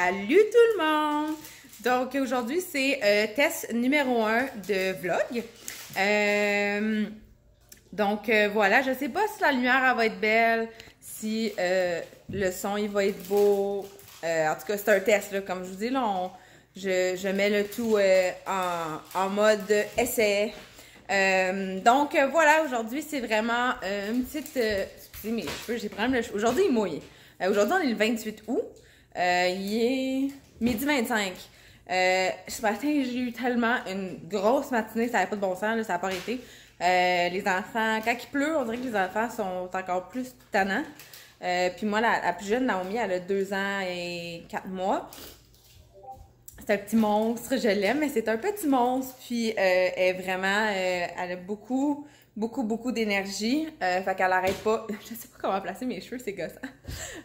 Salut tout le monde! Donc aujourd'hui c'est test numéro 1 de vlog. Voilà, je sais pas si la lumière elle va être belle, si le son il va être beau. En tout cas c'est un test là, comme je vous dis là, je mets le tout en mode essai. Voilà, aujourd'hui c'est vraiment une petite... excusez mes cheveux, j'ai vraiment le cheveu. Aujourd'hui il mouille. Aujourd'hui on est le 28 août. Il est midi 25. Ce matin, j'ai eu tellement une grosse matinée, ça n'avait pas de bon sens, là, ça n'a pas arrêté. Les enfants, quand il pleut, on dirait que les enfants sont encore plus tannants. Puis moi, la plus jeune, Naomi, elle a 2 ans et 4 mois. C'est un petit monstre, je l'aime, mais c'est un petit monstre. Puis elle est vraiment, elle a beaucoup d'énergie. Fait qu'elle arrête pas. Je sais pas comment placer mes cheveux, c'est gossant.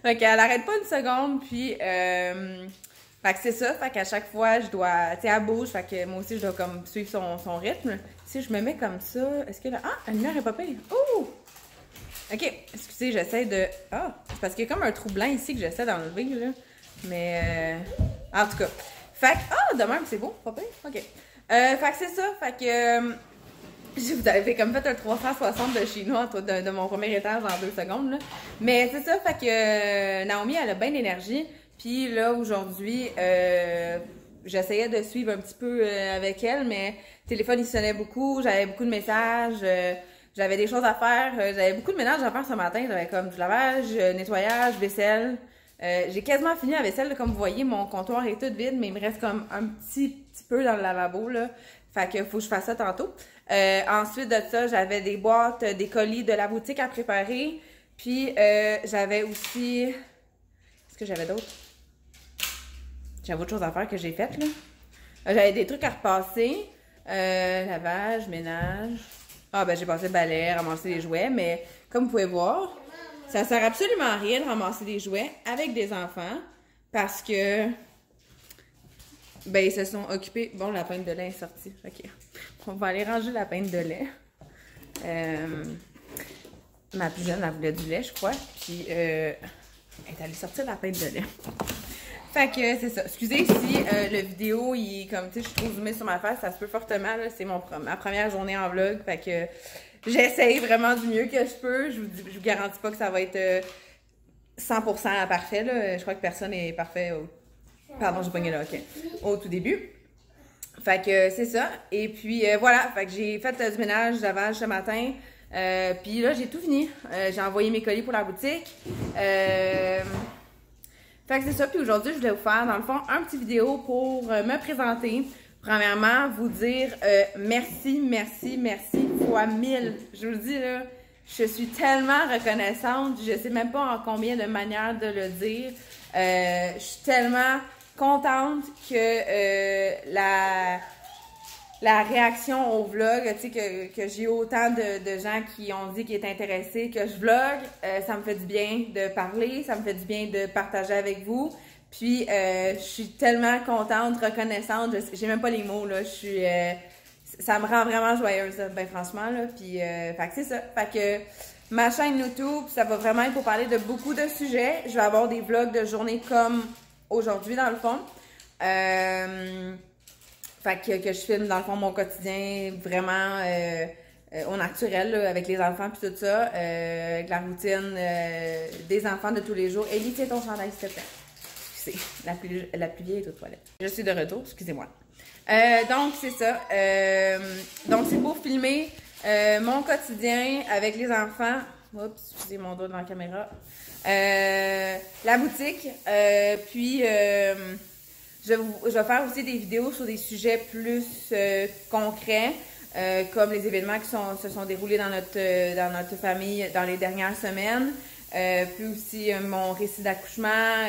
Fait qu'elle arrête pas une seconde. Puis, fait que c'est ça. Fait qu'à chaque fois, je dois, tu sais, elle bouge. Fait que moi aussi, je dois comme suivre son rythme. Si je me mets comme ça, est-ce que là, ah, la lumière est pas pire. Oh! Ok, excusez, j'essaie de. Ah, c'est parce qu'il y a comme un trou blanc ici que j'essaie d'enlever, là. Mais, en tout cas. Fait que, ah, de même, c'est beau, pas pire. Ok. Fait que c'est ça. Fait que. Vous avez comme fait un 360 de chez nous, de mon premier étage en 2 secondes. Là. Mais c'est ça, fait que Naomi, elle a bien d'énergie. Puis là, aujourd'hui, j'essayais de suivre un petit peu avec elle, mais le téléphone, il sonnait beaucoup. J'avais beaucoup de messages. J'avais des choses à faire. J'avais beaucoup de ménage à faire ce matin. J'avais comme du lavage, nettoyage, vaisselle. J'ai quasiment fini la vaisselle. Là, comme vous voyez, mon comptoir est tout vide, mais il me reste comme un petit peu dans le lavabo. Là. Fait que faut que je fasse ça tantôt. Ensuite de ça, j'avais des boîtes, des colis de la boutique à préparer. Puis, j'avais aussi... Est-ce que j'avais d'autres? J'avais autre chose à faire que j'ai faite, là. J'avais des trucs à repasser. Lavage, ménage. Ah, ben j'ai passé le balai, ramasser les jouets. Mais, comme vous pouvez voir, ça sert absolument à rien de ramasser des jouets avec des enfants. Parce que... Ben, ils se sont occupés... Bon, la pinte de lait est sortie. OK. On va aller ranger la pinte de lait. Ma plus jeune, elle voulait du lait, je crois. Puis, elle est allée sortir la pinte de lait. Fait que c'est ça. Excusez si le vidéo, il est comme, tu sais, je suis trop zoomée sur ma face. Ça se peut fortement, là. C'est ma première journée en vlog. Fait que j'essaye vraiment du mieux que je peux. Je vous garantis pas que ça va être 100% parfait, là. Je crois que personne n'est parfait Pardon, j'ai pogné là, ok. Au tout début. Fait que c'est ça. Et puis voilà, fait que j'ai fait du ménage, du lavage ce matin. Puis là, j'ai tout fini. J'ai envoyé mes colis pour la boutique. Fait que c'est ça. Puis aujourd'hui, je voulais vous faire, dans le fond, un petit vidéo pour me présenter. Premièrement, vous dire merci fois 1000. Je vous le dis, là, je suis tellement reconnaissante. Je sais même pas en combien de manières de le dire. Je suis tellement contente que la réaction au vlog, tu sais, que j'ai autant de gens qui ont dit qu'ils étaient intéressés que je vlog, ça me fait du bien de parler, ça me fait du bien de partager avec vous. Puis, je suis tellement contente, reconnaissante, j'ai même pas les mots, là, ça me rend vraiment joyeuse, là, ben franchement, là. Puis, fait que c'est ça. Fait que ma chaîne YouTube, ça va vraiment être pour parler de beaucoup de sujets. Je vais avoir des vlogs de journée comme aujourd'hui, dans le fond. Fait que je filme, dans le fond, mon quotidien vraiment au naturel, là, avec les enfants puis tout ça. Avec la routine des enfants de tous les jours. Ellie, tiens ton chandail, s'il te plaît. Excusez, la pluie vieille est aux toilettes. Je suis de retour, excusez-moi. Donc, c'est ça. Donc, c'est pour filmer mon quotidien avec les enfants. Oups, excusez mon doigt dans la caméra. La boutique. Puis, je vais faire aussi des vidéos sur des sujets plus concrets, comme les événements qui se sont déroulés dans notre famille dans les dernières semaines. Puis aussi mon récit d'accouchement.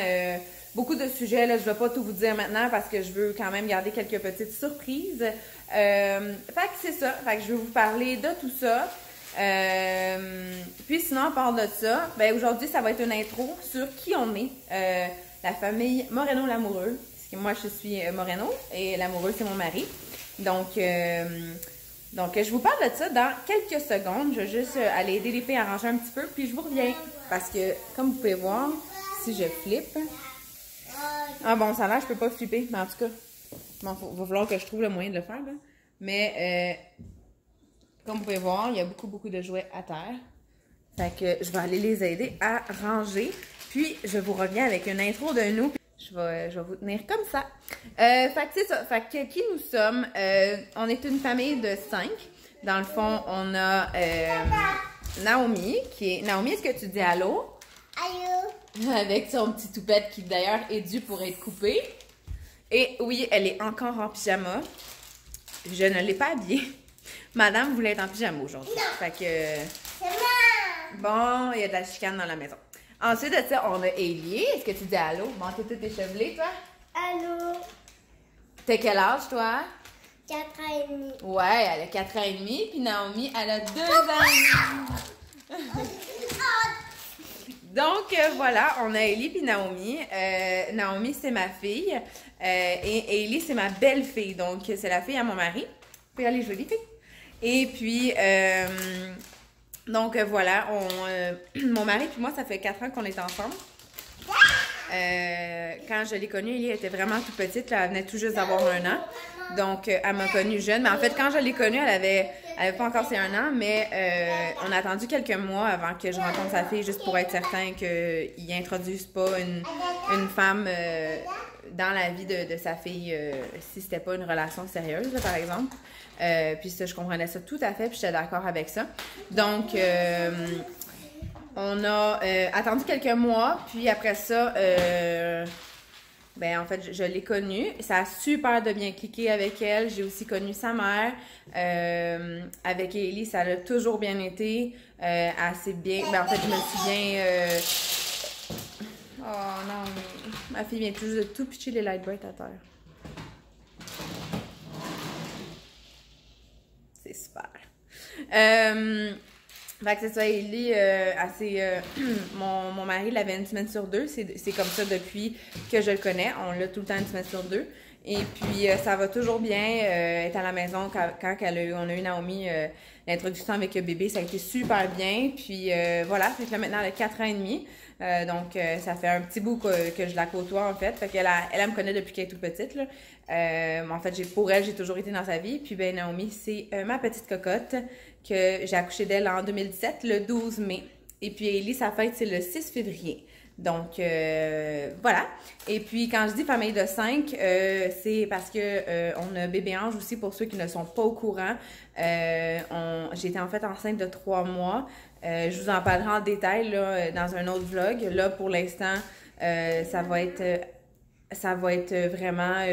Beaucoup de sujets, là, je ne vais pas tout vous dire maintenant parce que je veux quand même garder quelques petites surprises. Fait que c'est ça. Fait que je vais vous parler de tout ça. Puis sinon, à part de ça, ben aujourd'hui, ça va être une intro sur qui on est. La famille Moreno-Lamoureux. Parce que moi, je suis Moreno et Lamoureux, c'est mon mari. Donc, je vous parle de ça dans quelques secondes. Je vais juste aller aider les filles à ranger un petit peu, puis je vous reviens. Parce que, comme vous pouvez voir, si je flippe, Ah bon, ça a l'air, je peux pas flipper, mais en tout cas, bon, va falloir que je trouve le moyen de le faire, là. Mais, comme vous pouvez voir, il y a beaucoup de jouets à terre. Fait que je vais aller les aider à ranger. Puis, je vous reviens avec une intro de nous. Je vais vous tenir comme ça. Fait que c'est ça. Fait que qui nous sommes? On est une famille de 5. Dans le fond, on a Naomi, qui est... Naomi, est-ce que tu dis allô? Allô! Avec son petit toupette qui, d'ailleurs, est dû pour être coupé. Et oui, elle est encore en pyjama. Je ne l'ai pas habillée. Madame voulait être en pyjama aujourd'hui. Fait que... Bon, il y a de la chicane dans la maison. Ensuite de ça, on a Ellie. Est-ce que tu dis allô? Bon, t'es toute échevelée, toi? Allô? T'as quel âge, toi? 4 ans et demi. Ouais, elle a 4 ans et demi. Puis Naomi, elle a 2 ans et demi. Donc, voilà, on a Ellie puis Naomi. Naomi, c'est ma fille. Et Ellie, c'est ma belle-fille. Donc, c'est la fille à mon mari. Puis, elle est jolie fille. Et puis, donc, voilà, mon mari et moi, ça fait 4 ans qu'on est ensemble. Quand je l'ai connue, Ellie était vraiment toute petite. Là, elle venait tout juste d'avoir 1 an. Donc, elle m'a connue jeune. Mais en fait, quand je l'ai connue, elle avait pas encore ses 1 an. Mais on a attendu quelques mois avant que je rencontre sa fille, juste pour être certain qu'il n'introduise pas une femme dans la vie de sa fille si c'était pas une relation sérieuse, là, par exemple. Puis ça, je comprenais ça tout à fait, puis j'étais d'accord avec ça. Donc, on a attendu quelques mois, puis après ça, ben en fait, je l'ai connue. Ça a super de bien cliqué avec elle. J'ai aussi connu sa mère. Avec Ellie, ça a toujours bien été. Assez bien. Ben en fait, je me souviens... Oh non, mais ma fille vient tout juste de tout pitcher les light bright à terre. C'est super. Fait que c'est ça, Ellie, mon mari l'avait une semaine sur 2. C'est comme ça depuis que je le connais. On l'a tout le temps une semaine sur 2. Et puis, ça va toujours bien être à la maison quand on a eu Naomi, l'introduction avec le bébé. Ça a été super bien. Puis, voilà, fait que là, maintenant, elle a 4 ans et demi. Donc, ça fait un petit bout que je la côtoie, en fait. Fait qu'elle elle me connaît depuis qu'elle est toute petite, là. En fait, pour elle, j'ai toujours été dans sa vie. Puis, ben, Naomi, c'est ma petite cocotte que j'ai accouché d'elle en 2017, le 12 mai. Et puis, Ellie, sa fête, c'est le 6 février. Donc, voilà. Et puis, quand je dis famille de 5, c'est parce que on a bébé Ange aussi, pour ceux qui ne sont pas au courant. J'étais en fait enceinte de 3 mois. Je vous en parlerai en détail là, dans un autre vlog. Là, pour l'instant, ça va être vraiment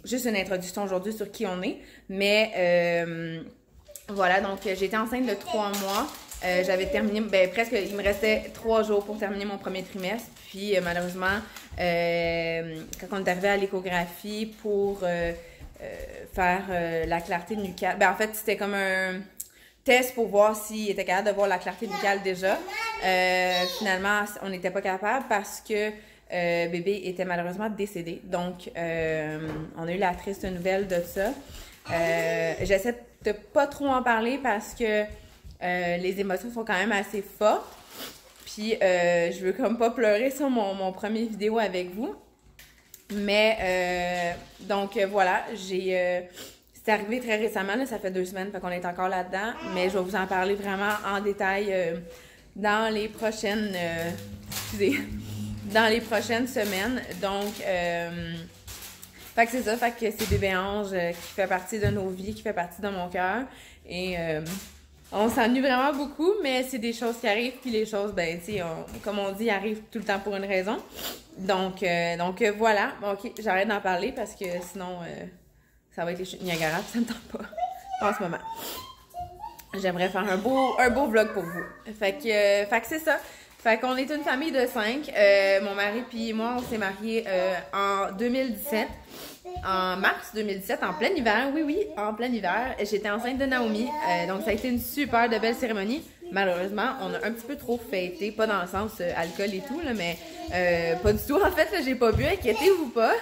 juste une introduction aujourd'hui sur qui on est. Mais voilà, donc j'étais enceinte de 3 mois. J'avais terminé, ben presque, il me restait 3 jours pour terminer mon premier trimestre. Puis malheureusement, quand on est arrivé à l'échographie pour faire la clarté nucale, ben en fait c'était comme un test pour voir s'il était capable de voir la clarté nucale déjà. Finalement, on n'était pas capable parce que bébé était malheureusement décédé. Donc, on a eu la triste nouvelle de ça. J'essaie de pas trop en parler parce que les émotions sont quand même assez fortes. Puis, je veux comme pas pleurer sur mon premier vidéo avec vous. Mais, donc, voilà, c'est arrivé très récemment, là, ça fait 2 semaines, fait qu'on est encore là-dedans. Mais je vais vous en parler vraiment en détail dans les prochaines... dans les prochaines semaines. Donc, fait que c'est ça, fait que c'est bébé Ange qui fait partie de nos vies, qui fait partie de mon cœur. Et on s'ennuie vraiment beaucoup, mais c'est des choses qui arrivent, puis les choses, ben, tu sais, comme on dit, arrivent tout le temps pour une raison. Donc voilà. Bon, ok, j'arrête d'en parler parce que sinon, ça va être les chutes Niagara, puis ça me tente pas en ce moment. J'aimerais faire un beau vlog pour vous. Fait que c'est ça. Fait qu'on est une famille de 5. Mon mari puis moi, on s'est mariés en 2017. En mars 2017, en plein hiver. Oui, en plein hiver. J'étais enceinte de Naomi. Donc, ça a été une super de belle cérémonie. Malheureusement, on a un petit peu trop fêté. Pas dans le sens alcool et tout, là, mais pas du tout. En fait, j'ai pas bu, inquiétez-vous pas.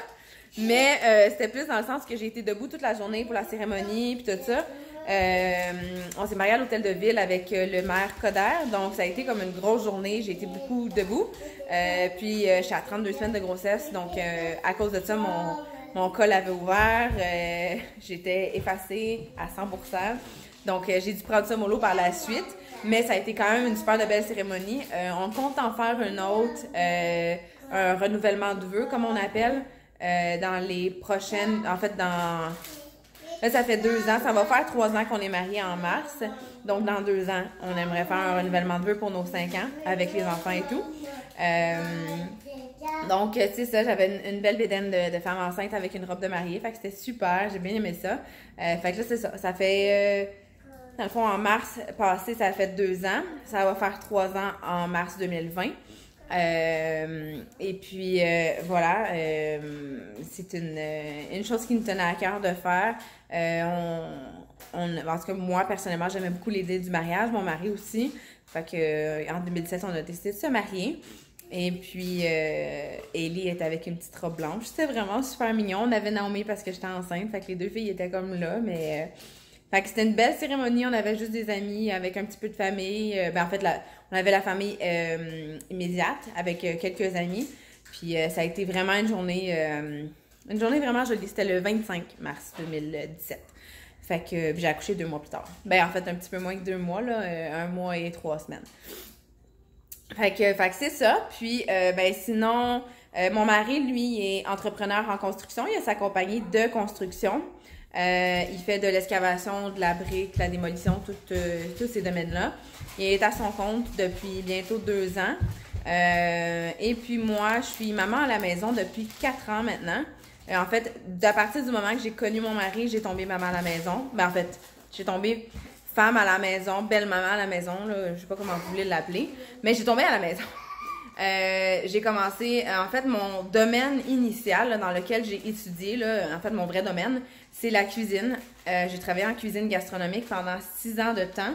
Mais c'était plus dans le sens que j'ai été debout toute la journée pour la cérémonie puis tout ça. On s'est marié à l'hôtel de ville avec le maire Coder, donc ça a été comme une grosse journée. J'ai été beaucoup debout. Puis je suis à 32 semaines de grossesse, donc à cause de ça, mon col avait ouvert. J'étais effacée à 100%. Donc j'ai dû prendre ça mollo par la suite. Mais ça a été quand même une super de belle cérémonie. On compte en faire une autre, un renouvellement de vœux, comme on appelle, dans les prochaines... En fait, dans... Là, ça fait 2 ans. Ça va faire 3 ans qu'on est mariés en mars. Donc, dans 2 ans, on aimerait faire un renouvellement de vœux pour nos 5 ans, avec les enfants et tout. Donc, c'est ça, j'avais une belle bédaine de femme enceinte avec une robe de mariée. Fait que c'était super, j'ai bien aimé ça. Fait que là, c'est ça. Ça fait... Dans le fond, en mars passé, ça a fait 2 ans. Ça va faire 3 ans en mars 2020. Et puis, voilà, c'est une chose qui nous tenait à cœur de faire. En tout cas, moi, personnellement, j'aimais beaucoup l'idée du mariage. Mon mari aussi. Fait que, en 2017, on a décidé de se marier. Et puis, Ellie était avec une petite robe blanche. C'était vraiment super mignon. On avait Naomi parce que j'étais enceinte. Fait que les 2 filles étaient comme là, mais... Fait que c'était une belle cérémonie, on avait juste des amis avec un petit peu de famille. En fait, on avait la famille immédiate avec quelques amis. Puis ça a été vraiment une journée vraiment jolie. C'était le 25 mars 2017. Fait que j'ai accouché 2 mois plus tard. En fait, un petit peu moins que 2 mois, là, 1 mois et 3 semaines. Fait que c'est ça. Puis, sinon, mon mari, lui, est entrepreneur en construction. Il a sa compagnie de construction. Il fait de l'excavation, de la brique, la démolition, tous ces domaines-là. Il est à son compte depuis bientôt 2 ans. Et puis moi, je suis maman à la maison depuis 4 ans maintenant. En fait, à partir du moment que j'ai connu mon mari, j'ai tombé maman à la maison. En fait, j'ai tombé femme à la maison, belle maman à la maison, là, je sais pas comment vous voulez l'appeler, mais j'ai tombé à la maison. J'ai commencé, en fait, mon domaine initial là, dans lequel j'ai étudié, là, en fait, mon vrai domaine, c'est la cuisine. J'ai travaillé en cuisine gastronomique pendant 6 ans de temps.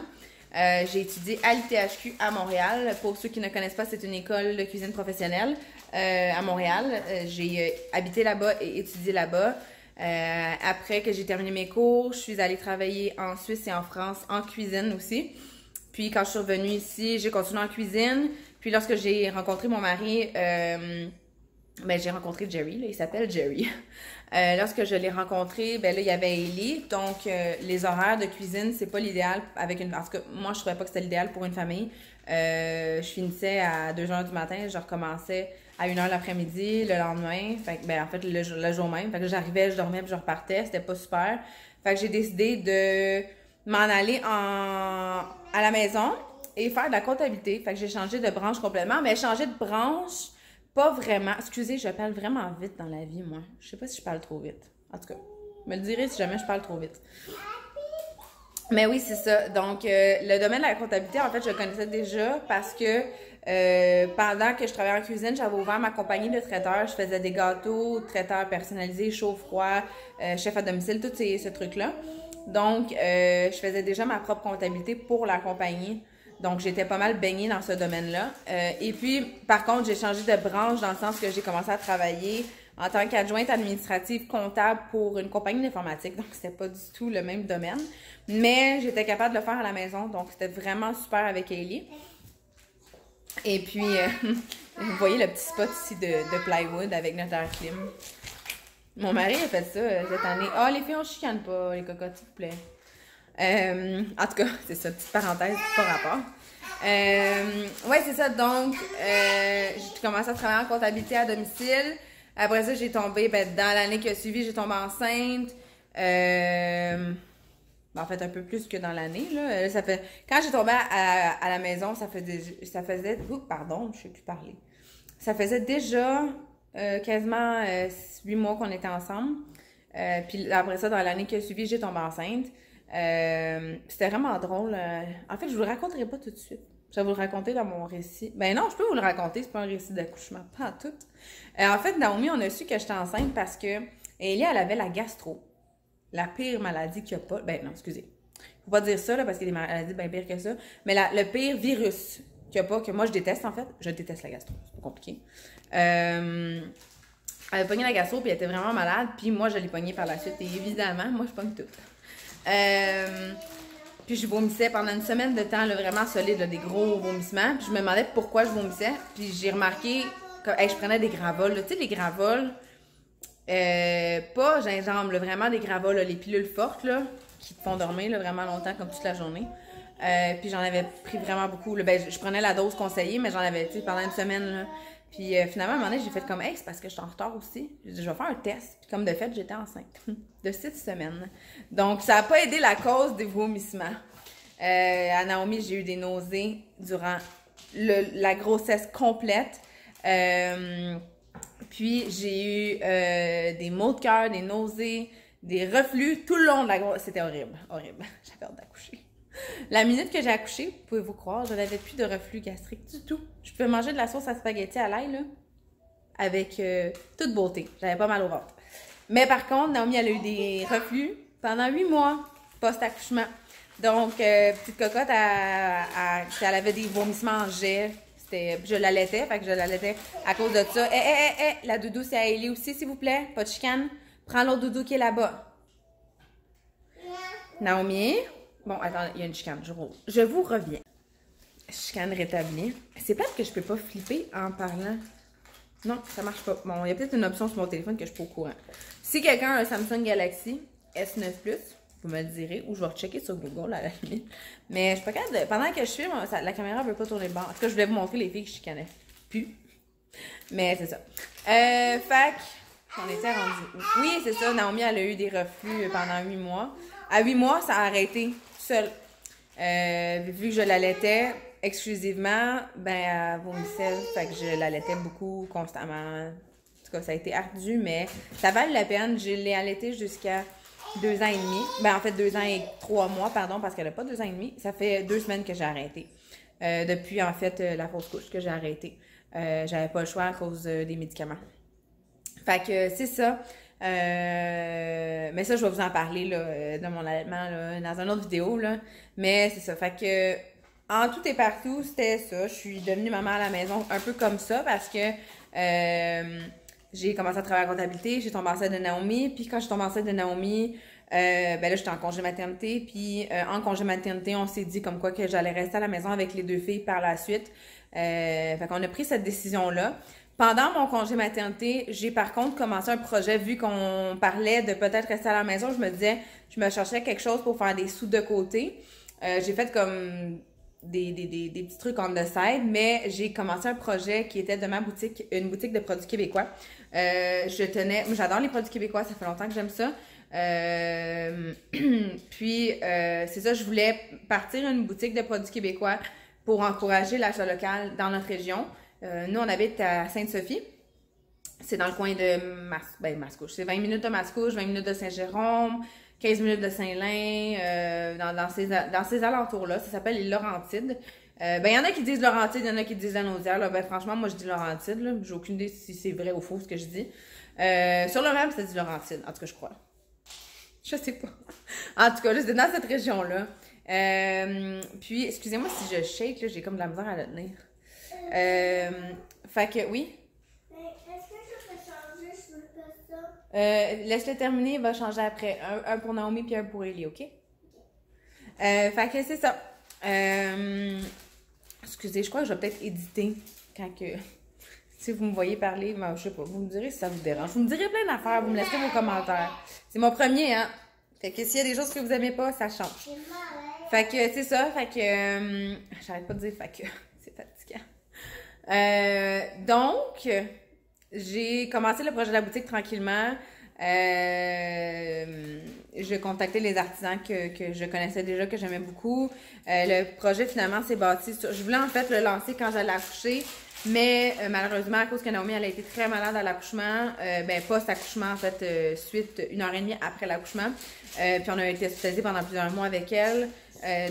J'ai étudié à l'ITHQ à Montréal. Pour ceux qui ne connaissent pas, c'est une école de cuisine professionnelle à Montréal. J'ai habité là-bas et étudié là-bas. Après que j'ai terminé mes cours, je suis allée travailler en Suisse et en France en cuisine aussi. Puis quand je suis revenue ici, j'ai continué en cuisine. Puis lorsque j'ai rencontré mon mari, j'ai rencontré Jerry, là, il s'appelle Jerry. Lorsque je l'ai rencontré, là, il y avait Ellie. Donc, les horaires de cuisine, c'est pas l'idéal avec une... En tout cas, moi, je trouvais pas que c'était l'idéal pour une famille. Je finissais à 2h du matin, je recommençais à 1h l'après-midi, le lendemain. Fait que, en fait, le jour même. Fait que j'arrivais, je dormais, puis je repartais. C'était pas super. Fait que j'ai décidé de m'en aller à la maison et faire de la comptabilité. Fait que j'ai changé de branche complètement. Mais changer de branche... Pas vraiment. Excusez, je parle vraiment vite dans la vie, moi. Je sais pas si je parle trop vite. En tout cas, me le direz si jamais je parle trop vite. Mais oui, c'est ça. Donc, le domaine de la comptabilité, en fait, je le connaissais déjà parce que pendant que je travaillais en cuisine, j'avais ouvert ma compagnie de traiteur. Je faisais des gâteaux, traiteurs personnalisés, chaud-froid, chef à domicile, tous ce trucs-là. Donc, je faisais déjà ma propre comptabilité pour la compagnie. Donc, j'étais pas mal baignée dans ce domaine-là. Et puis, par contre, j'ai changé de branche dans le sens que j'ai commencé à travailler en tant qu'adjointe administrative comptable pour une compagnie d'informatique. Donc, c'était pas du tout le même domaine. Mais j'étais capable de le faire à la maison. Donc, c'était vraiment super avec Ellie. Et puis, vous voyez le petit spot ici de plywood avec notre air clim. Mon mari a fait ça cette année. Ah, les filles, on chicane pas, les cocottes, s'il vous plaît. En tout cas, c'est ça, petite parenthèse, pas rapport. Ouais, c'est ça. Donc, j'ai commencé à travailler en comptabilité à domicile. Après ça, j'ai tombé, dans l'année qui a suivi, j'ai tombé enceinte. En fait, un peu plus que dans l'année, là. Quand j'ai tombé à la maison, ça faisait, pardon, je sais plus parler. Ça faisait déjà quasiment 8 mois qu'on était ensemble. Puis après ça, dans l'année qui a suivi, j'ai tombé enceinte. C'était vraiment drôle. En fait, je vous le raconterai pas tout de suite. Je vais vous le raconter dans mon récit. Non, je peux vous le raconter, c'est pas un récit d'accouchement, pas en tout. En fait, Naomi, on a su que j'étais enceinte parce que Ellie, elle avait la gastro. La pire maladie qu'il n'y a pas. Non, excusez. Faut pas dire ça, là, parce qu'il y a des maladies bien pires que ça. Mais le pire virus qu'il n'y a pas, que moi je déteste, en fait. Je déteste la gastro, c'est pas compliqué. Elle avait pogné la gastro, puis elle était vraiment malade. Puis moi, je l'ai pognée par la suite. Et évidemment, moi, je pogne tout. Puis je vomissais pendant une semaine de temps, là, vraiment solide, là, des gros vomissements. Puis je me demandais pourquoi je vomissais. Puis j'ai remarqué que je prenais des gravols. Tu sais, les gravols, pas gingembre, là, vraiment des gravols, là, les pilules fortes là, qui te font dormir là, vraiment longtemps, comme toute la journée. Puis j'en avais pris vraiment beaucoup. Là. Ben, je prenais la dose conseillée, mais j'en avais pendant une semaine. Là. Puis finalement, à un moment donné, j'ai fait comme, hey, c'est parce que je suis en retard aussi. J'ai dit, je vais faire un test. Puis comme de fait, j'étais enceinte de 6 semaines. Donc, ça n'a pas aidé la cause des vomissements. À Naomi, j'ai eu des nausées durant la grossesse complète. Puis, j'ai eu des maux de cœur, des nausées, des reflux tout le long de la grossesse. C'était horrible, horrible. J'avais hâte d'accoucher. La minute que j'ai accouché, pouvez-vous croire, je n'avais plus de reflux gastrique du tout. Je pouvais manger de la sauce à spaghetti à l'ail, là, avec toute beauté. J'avais pas mal au ventre. Mais par contre, Naomi, elle a eu des reflux pendant 8 mois post-accouchement. Donc, petite cocotte, elle avait des vomissements en jet. Je l'allaitais, fait que je l'allaitais à cause de ça. La doudou, c'est à Ellie aussi, s'il vous plaît. Pas de chicane. Prends l'autre doudou qui est là-bas. Naomi. Bon, attends, il y a une chicane. Je vous reviens. Chicane rétablie. C'est plate que je peux pas flipper en parlant. Non, ça marche pas. Bon, il y a peut-être une option sur mon téléphone que je suis pas au courant. Si quelqu'un a un Samsung Galaxy S9 Plus, vous me le direz, ou je vais rechecker sur Google à la limite. Mais je suis pas capable de... Pendant que je filme, la caméra veut pas tourner le bord. En tout cas, je voulais vous montrer les filles que je chicanais plus. Mais c'est ça. Fac, on était rendu. Oui, c'est ça. Naomi, elle a eu des reflux pendant 8 mois. À 8 mois, ça a arrêté seul. Vu que je l'allaitais exclusivement, ben, elle vomissait. Fait que je l'allaitais beaucoup, constamment. En tout cas, ça a été ardu, mais ça valait la peine. Je l'ai allaitée jusqu'à 2 ans et demi. Ben, en fait, 2 ans et 3 mois, pardon, parce qu'elle n'a pas 2 ans et demi. Ça fait 2 semaines que j'ai arrêté. Depuis, en fait, la fausse couche que j'ai arrêté. J'avais pas le choix à cause des médicaments. Fait que c'est ça. Mais ça, je vais vous en parler là, de mon allaitement là, dans une autre vidéo. Là. Mais c'est ça. Fait que en tout et partout, c'était ça. Je suis devenue maman à la maison un peu comme ça parce que j'ai commencé à travailler en comptabilité. J'ai tombé enceinte de Naomi. Puis quand je suis tombée enceinte de Naomi, ben là, j'étais en congé maternité. Puis en congé maternité, on s'est dit comme quoi que j'allais rester à la maison avec les 2 filles par la suite. Fait qu'on a pris cette décision-là. Pendant mon congé maternité, j'ai par contre commencé un projet, vu qu'on parlait de peut-être rester à la maison, je me cherchais quelque chose pour faire des sous de côté. J'ai fait comme des petits trucs on the side, mais j'ai commencé un projet qui était de ma boutique, une boutique de produits québécois. J'adore les produits québécois, ça fait longtemps que j'aime ça. Puis, c'est ça, je voulais partir une boutique de produits québécois pour encourager l'achat local dans notre région. Nous, on habite à Sainte-Sophie. C'est dans le coin de Mascouche. C'est 20 minutes de Mascouche, 20 minutes de Saint-Jérôme, 15 minutes de Saint-Lin, dans ces alentours-là. Ça s'appelle les Laurentides. Il y en a qui disent Laurentides, il y en a qui disent Lanaudière. Là. Ben, franchement, moi, je dis Laurentides. J'ai aucune idée si c'est vrai ou faux ce que je dis. Sur le web, ça dit Laurentides. En tout cas, je crois. Je sais pas. En tout cas, là, c'est dans cette région-là. Puis, excusez-moi si je shake, là, j'ai comme de la misère à le tenir. Fait que oui. Est-ce que je peux changer sur ça? Laisse-le terminer, il va changer après. Un pour Naomi puis un pour Ellie, ok? Fait que c'est ça. Excusez, je crois que je vais peut-être éditer quand que. Si vous me voyez parler, ben, je sais pas, vous me direz si ça vous dérange. Vous me direz plein d'affaires, vous me laisserez vos commentaires. C'est mon premier, hein? Fait que s'il y a des choses que vous aimez pas, ça change. Fait que c'est ça, fait que. J'arrête pas de dire fait que. C'est fatigant. Donc, j'ai commencé le projet de la boutique tranquillement. Je contactais les artisans que je connaissais déjà, que j'aimais beaucoup. Le projet, finalement, s'est bâti sur... Je voulais, en fait, le lancer quand j'allais accoucher, mais malheureusement, à cause que Naomi, elle a été très malade à l'accouchement, post-accouchement, en fait, suite 1h30 après l'accouchement. Puis on a été hospitalisés pendant plusieurs mois avec elle.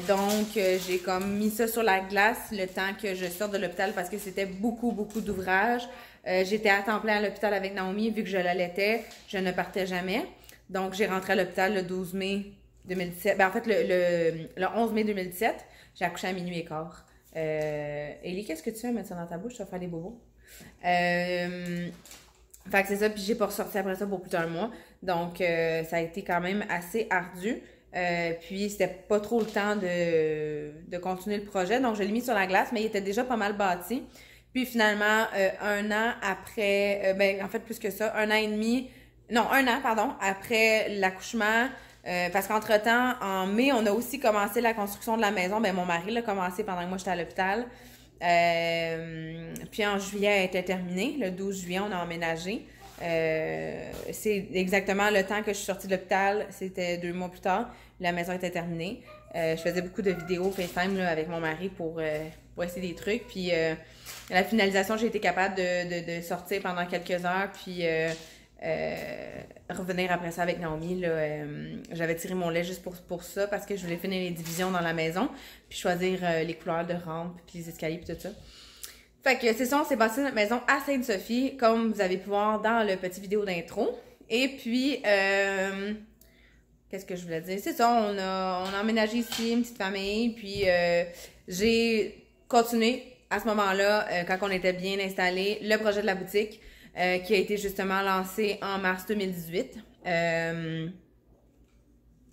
Donc, j'ai comme mis ça sur la glace le temps que je sorte de l'hôpital parce que c'était beaucoup d'ouvrages. J'étais à temps plein à l'hôpital avec Naomi, vu que je l'allaitais, je ne partais jamais. Donc, j'ai rentré à l'hôpital le 12 mai 2017. Ben, en fait, le 11 mai 2017, j'ai accouché à minuit et quart. Ellie, qu'est-ce que tu fais mettre ça dans ta bouche? Tu vas faire des bobos. Fait que c'est ça, puis j'ai pas ressorti après ça pour plus d'un mois. Donc, ça a été quand même assez ardu. Puis c'était pas trop le temps de continuer le projet, donc je l'ai mis sur la glace, mais il était déjà pas mal bâti. Puis finalement, un an après, ben en fait plus que ça, un an, pardon, après l'accouchement, parce qu'entre-temps, en mai, on a aussi commencé la construction de la maison. Ben mon mari l'a commencé pendant que moi j'étais à l'hôpital. Puis en juillet, elle était terminée. Le 12 juillet, on a emménagé. C'est exactement le temps que je suis sortie de l'hôpital. C'était 2 mois plus tard. La maison était terminée. Je faisais beaucoup de vidéos FaceTime là, avec mon mari pour essayer des trucs. Puis la finalisation, j'ai été capable de sortir pendant quelques heures. Puis revenir après ça avec Naomi. Là, j'avais tiré mon lait juste pour ça parce que je voulais finir les divisions dans la maison. Puis choisir les couleurs de rampe, puis les escaliers, puis tout ça. Fait que c'est ça, on s'est bâti notre maison à Sainte-Sophie, comme vous avez pu voir dans le petit vidéo d'intro. Et puis, qu'est-ce que je voulais dire? C'est ça, on a emménagé ici, une petite famille, puis j'ai continué à ce moment-là, quand on était bien installé, le projet de la boutique, qui a été justement lancé en mars 2018.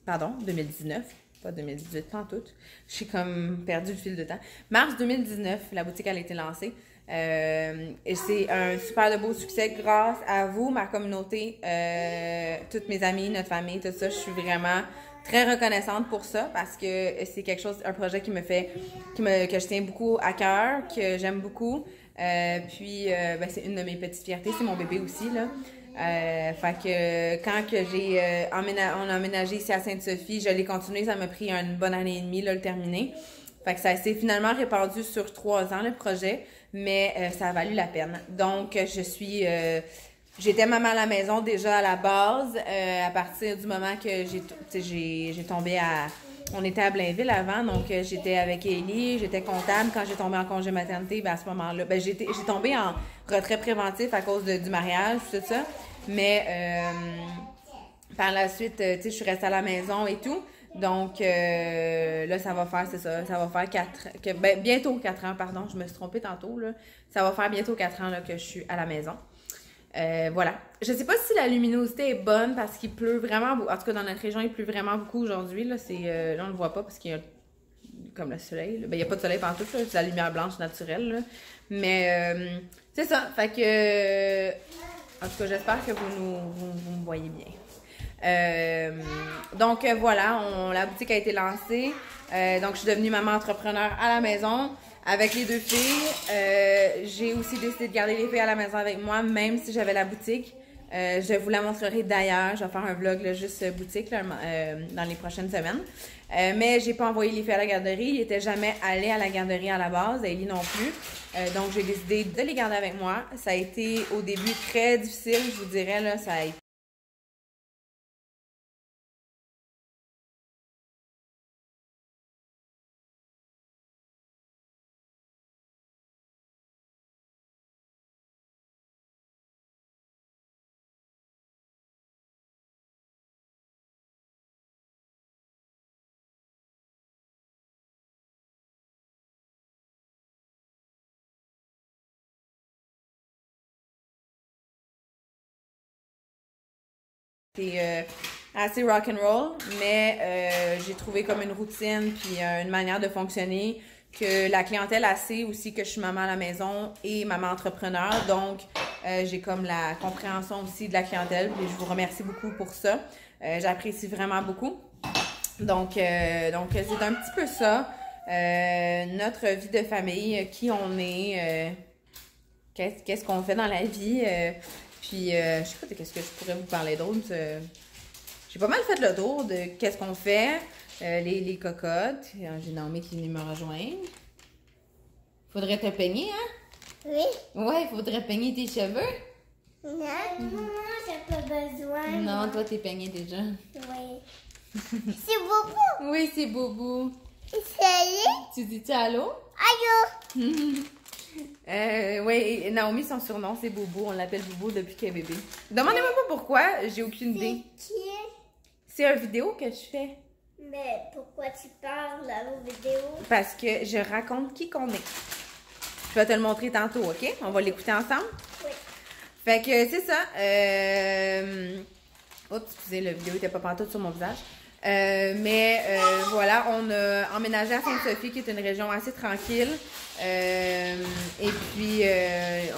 Pardon, 2019. Pas 2018, pas en tout. J'ai comme perdu le fil de temps. Mars 2019, la boutique elle a été lancée. Et c'est un super de beau succès grâce à vous, ma communauté, toutes mes amies, notre famille, tout ça. Je suis vraiment très reconnaissante pour ça parce que c'est quelque chose, un projet que je tiens beaucoup à cœur, que j'aime beaucoup. Puis ben, c'est une de mes petites fiertés, c'est mon bébé aussi là. Fait que quand que on a emménagé ici à Sainte-Sophie, je l'ai continué, ça m'a pris une bonne année et demie là, le terminer. Fait que ça s'est finalement répandu sur 3 ans le projet, mais ça a valu la peine. Donc j'étais maman à la maison déjà à la base, à partir du moment que j'ai tombé on était à Blainville avant, donc j'étais avec Élie, j'étais comptable. Quand j'ai tombé en congé maternité, ben à ce moment-là, ben j'ai tombé en retrait préventif à cause du mariage, tout ça. Mais par la suite, tu sais, je suis restée à la maison et tout. Donc là, ça va faire bientôt 4 ans, pardon, je me suis trompée tantôt, là. Ça va faire bientôt 4 ans là, que je suis à la maison. Voilà. Je sais pas si la luminosité est bonne parce qu'il pleut vraiment beaucoup. En tout cas, dans notre région, il pleut vraiment beaucoup aujourd'hui. Là, là, on le voit pas parce qu'il y a comme le soleil. Là. Ben, il n'y a pas de soleil partout, là. C'est la lumière blanche naturelle. Là. Mais c'est ça. Fait que en tout cas, j'espère que vous me voyez bien. Donc voilà, la boutique a été lancée. Donc je suis devenue maman entrepreneur à la maison. Avec les 2 filles, j'ai aussi décidé de garder les filles à la maison avec moi, même si j'avais la boutique. Je vous la montrerai d'ailleurs. Je vais faire un vlog là, juste boutique là, dans les prochaines semaines. Mais j'ai pas envoyé les filles à la garderie. Ils n'étaient jamais allés à la garderie à la base, Ellie non plus. Donc j'ai décidé de les garder avec moi. Ça a été au début très difficile, je vous dirais. Là, ça a été assez rock'n'roll, mais j'ai trouvé comme une routine puis une manière de fonctionner que la clientèle a sait aussi que je suis maman à la maison et maman entrepreneur, donc j'ai comme la compréhension aussi de la clientèle et je vous remercie beaucoup pour ça. J'apprécie vraiment beaucoup. Donc c'est un petit peu ça, notre vie de famille, qui on est, qu'est-ce qu'on fait dans la vie. Puis, je sais pas de qu'est-ce que je pourrais vous parler d'autre. J'ai pas mal fait le tour de qu'est-ce qu'on fait, les cocottes. J'ai Naomi qui est venue me rejoindre. Faudrait te peigner, hein? Oui. Ouais, faudrait peigner tes cheveux. Non, maman, j'ai pas besoin. Non, toi, t'es peigné déjà. Oui. C'est beaucoup. Oui, c'est Boubou. Salut. Tu dis-tu allô? Allô. Oui, Naomi, son surnom, c'est Boubou. On l'appelle Boubou depuis qu'elle est bébé. Demandez-moi pas pourquoi, j'ai aucune idée. C'est qui? C'est une vidéo que je fais. Mais pourquoi tu parles à vos vidéos? Parce que je raconte qui qu'on est. Je vais te le montrer tantôt, OK? On va l'écouter ensemble? Oui. Fait que c'est ça. Oups, excusez, la vidéo était pas pantoute sur mon visage. Voilà, on a emménagé à Sainte-Sophie, qui est une région assez tranquille. Et puis,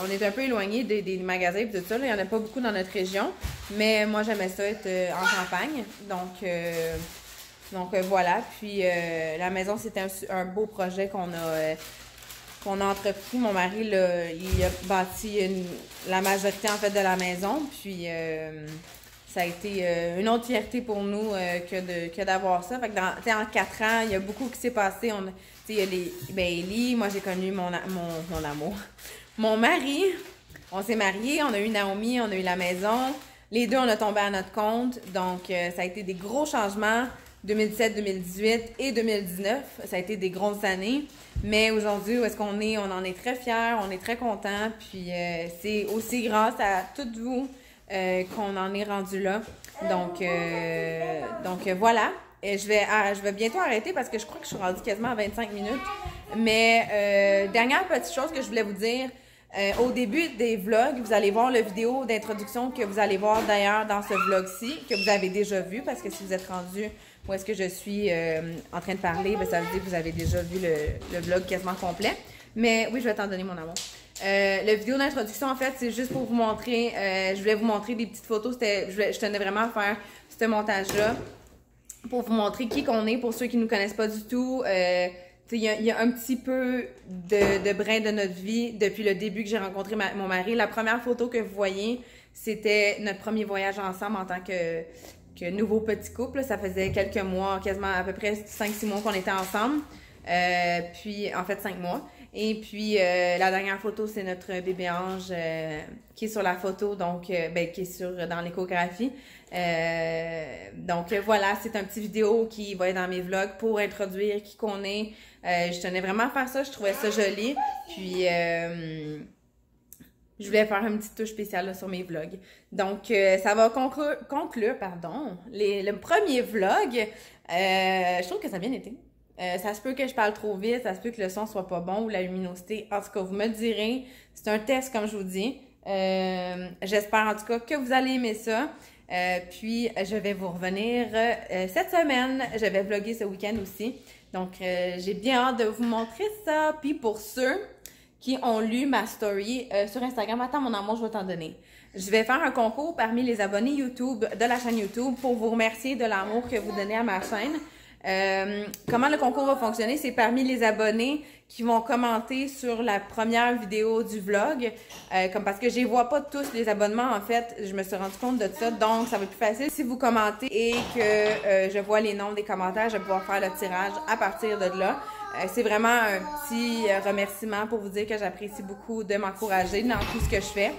on est un peu éloigné des magasins et tout ça. Là. Il n'y en a pas beaucoup dans notre région. Mais moi, j'aimais ça être en campagne. Donc voilà. Puis, la maison, c'était un beau projet qu'on a entrepris. Mon mari, là, il a bâti la majorité, en fait, de la maison. Puis, ça a été une autre fierté pour nous que d'avoir ça. Fait que en 4 ans, il y a beaucoup qui s'est passé. Il y a Ellie, moi j'ai connu mon amour. Mon mari, on s'est mariés, on a eu Naomi, on a eu la maison. Les deux, on a tombé à notre compte. Donc, ça a été des gros changements. 2017, 2018 et 2019, ça a été des grosses années. Mais aujourd'hui, où est-ce qu'on est? On en est très fiers, on est très contents. Puis, c'est aussi grâce à toutes vous qu'on en est rendu là. Donc voilà. Et je vais bientôt arrêter parce que je crois que je suis rendue quasiment à 25 minutes. Mais dernière petite chose que je voulais vous dire. Au début des vlogs, vous allez voir la vidéo d'introduction que vous allez voir d'ailleurs dans ce vlog-ci, que vous avez déjà vu, parce que si vous êtes rendu où est-ce que je suis en train de parler, ben, ça veut dire que vous avez déjà vu le vlog quasiment complet. Mais oui, je vais t'en donner mon amour. La vidéo d'introduction, en fait, c'est juste pour vous montrer, je voulais vous montrer des petites photos. Je tenais vraiment à faire ce montage-là pour vous montrer qui qu'on est, pour ceux qui ne nous connaissent pas du tout. Il y a un petit peu de brin de notre vie depuis le début que j'ai rencontré mon mari. La première photo que vous voyez, c'était notre premier voyage ensemble en tant que nouveau petit couple. Ça faisait quelques mois, quasiment à peu près 5-6 mois qu'on était ensemble. Puis, en fait, 5 mois. Et puis, la dernière photo, c'est notre bébé ange qui est sur la photo, donc, qui est dans l'échographie. Donc, voilà, c'est un petit vidéo qui va être dans mes vlogs pour introduire qui qu'on est. Je tenais vraiment à faire ça, je trouvais ça joli. Puis, je voulais faire une petite touche spéciale là, sur mes vlogs. Donc, ça va conclure le premier vlog. Je trouve que ça a bien été. Ça se peut que je parle trop vite, ça se peut que le son soit pas bon ou la luminosité. En tout cas, vous me direz. C'est un test, comme je vous dis. J'espère en tout cas que vous allez aimer ça. Puis, je vais vous revenir cette semaine. Je vais vlogger ce week-end aussi. Donc, j'ai bien hâte de vous montrer ça. Puis, pour ceux qui ont lu ma story sur Instagram, attends mon amour, je vais t'en donner. Je vais faire un concours parmi les abonnés YouTube de la chaîne YouTube pour vous remercier de l'amour que vous donnez à ma chaîne. Comment le concours va fonctionner, c'est parmi les abonnés qui vont commenter sur la première vidéo du vlog, parce que je les vois pas tous les abonnements en fait, je me suis rendu compte de ça, donc ça va être plus facile si vous commentez et que je vois les noms des commentaires, je vais pouvoir faire le tirage à partir de là. C'est vraiment un petit remerciement pour vous dire que j'apprécie beaucoup de m'encourager dans tout ce que je fais.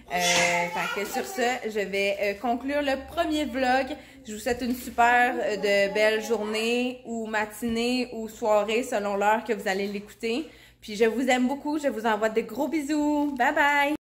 Fait que sur ce, je vais conclure le premier vlog. Je vous souhaite une super de belle journée ou matinée ou soirée selon l'heure que vous allez l'écouter. Puis je vous aime beaucoup, je vous envoie de gros bisous. Bye bye!